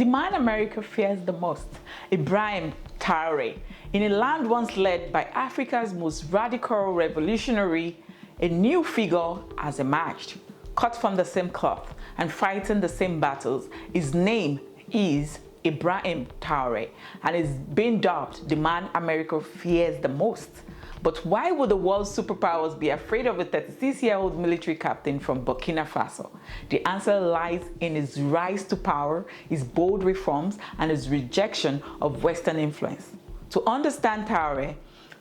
The man America fears the most, Ibrahim Traoré, in a land once led by Africa's most radical revolutionary, a new figure has emerged. Cut from the same cloth and fighting the same battles, his name is Ibrahim Traoré and is being dubbed the man America fears the most. But why would the world's superpowers be afraid of a 36-year-old military captain from Burkina Faso? The answer lies in his rise to power, his bold reforms, and his rejection of Western influence. To understand Traoré,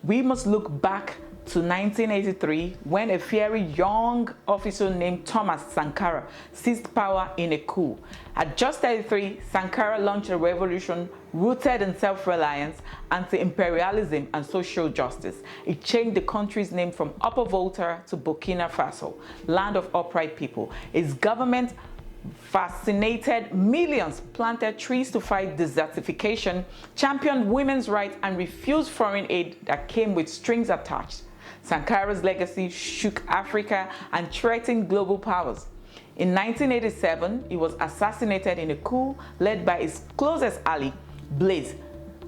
we must look back to 1983 when a fiery young officer named Thomas Sankara seized power in a coup. At just 33, Sankara launched a revolution rooted in self-reliance, anti-imperialism, and social justice. It changed the country's name from Upper Volta to Burkina Faso, land of upright people. Its government vaccinated millions, planted trees to fight desertification, championed women's rights, and refused foreign aid that came with strings attached. Sankara's legacy shook Africa and threatened global powers. In 1987, he was assassinated in a coup led by his closest ally, Blaise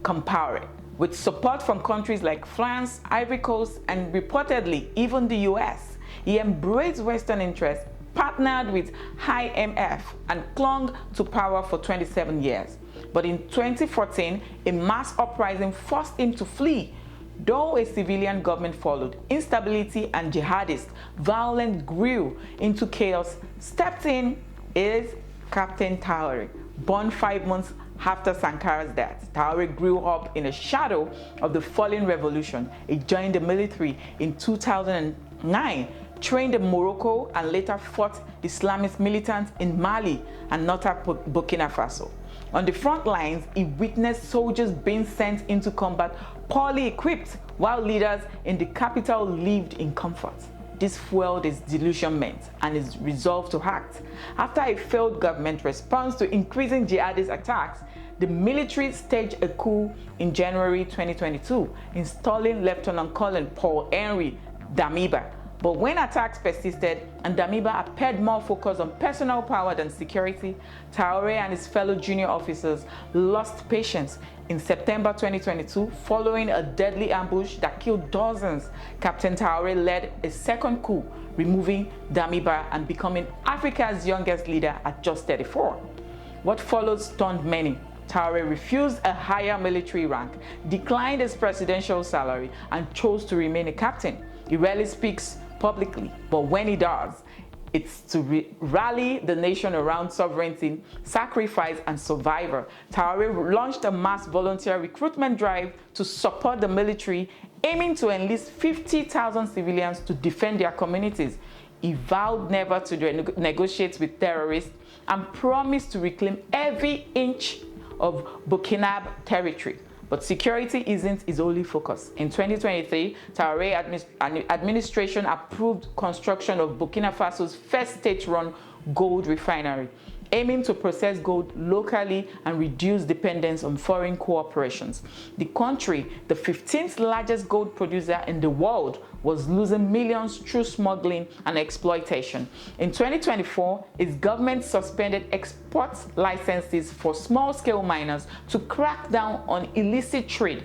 Compaoré, with support from countries like France, Ivory Coast, and reportedly even the US. He embraced Western interests, partnered with IMF, and clung to power for 27 years. But in 2014, a mass uprising forced him to flee. Though a civilian government followed, instability and jihadist violence grew into chaos. Stepped in is Captain Traoré. Born 5 months after Sankara's death, Traoré grew up in the shadow of the fallen revolution. He joined the military in 2009, trained in Morocco, and later fought Islamist militants in Mali and northern Burkina Faso. On the front lines, he witnessed soldiers being sent into combat poorly equipped, while leaders in the capital lived in comfort. This fueled his disillusionment and his resolve to act. After a failed government response to increasing jihadist attacks, the military staged a coup in January 2022, installing Lieutenant Colonel Paul-Henri Damiba. But when attacks persisted and Damiba appeared more focused on personal power than security, Traoré and his fellow junior officers lost patience. In September 2022, following a deadly ambush that killed dozens, Captain Traoré led a second coup, removing Damiba and becoming Africa's youngest leader at just 34. What followed stunned many. Traoré refused a higher military rank, declined his presidential salary, and chose to remain a captain. He rarely speaks publicly, but when he does, it's to rally the nation around sovereignty, sacrifice, and survival. Traoré launched a mass volunteer recruitment drive to support the military, aiming to enlist 50,000 civilians to defend their communities. He vowed never to negotiate with terrorists and promised to reclaim every inch of Burkina territory. But security isn't his only focus. In 2023, Traoré administration approved construction of Burkina Faso's first state-run gold refinery, aiming to process gold locally and reduce dependence on foreign corporations. The country, the 15th largest gold producer in the world, was losing millions through smuggling and exploitation. In 2024, its government suspended export licenses for small-scale miners to crack down on illicit trade.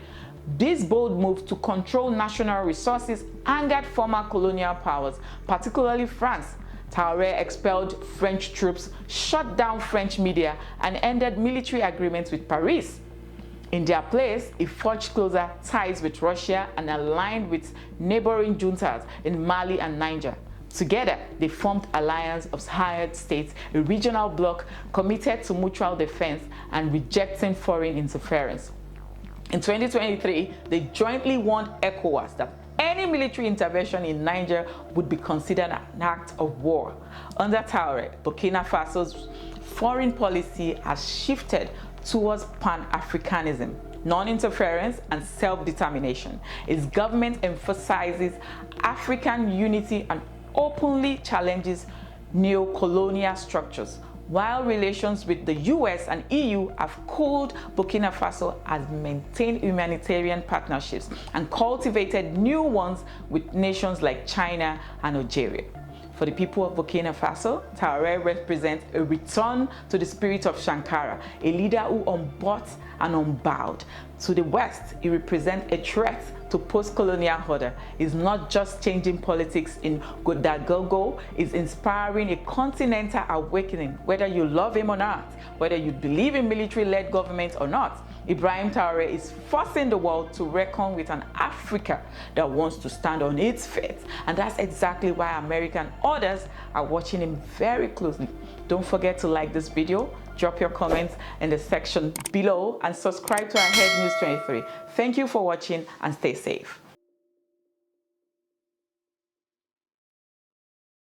This bold move to control national resources angered former colonial powers, particularly France. Traoré expelled French troops, shut down French media, and ended military agreements with Paris. In their place, he forged closer ties with Russia and aligned with neighboring juntas in Mali and Niger. Together, they formed Alliance of Sahel States, a regional bloc committed to mutual defense and rejecting foreign interference. In 2023, they jointly warned ECOWAS that any military intervention in Niger would be considered an act of war. Under Traoré, Burkina Faso's foreign policy has shifted towards pan-Africanism, non-interference, and self-determination. Its government emphasizes African unity and openly challenges neocolonial structures. While relations with the US and EU have cooled, Burkina Faso has maintained humanitarian partnerships and cultivated new ones with nations like China and Algeria. For the people of Burkina Faso, Traoré represents a return to the spirit of Sankara, a leader who unbought and unbowed. To the West, he represents a threat to post-colonial order. He's not just changing politics in Godagogo, he's inspiring a continental awakening, whether you love him or not, whether you believe in military-led government or not. Ibrahim Traoré is forcing the world to reckon with an Africa that wants to stand on its feet. And that's exactly why America and others are watching him very closely. Don't forget to like this video, drop your comments in the section below, and subscribe to Ahead News 23. Thank you for watching and stay safe.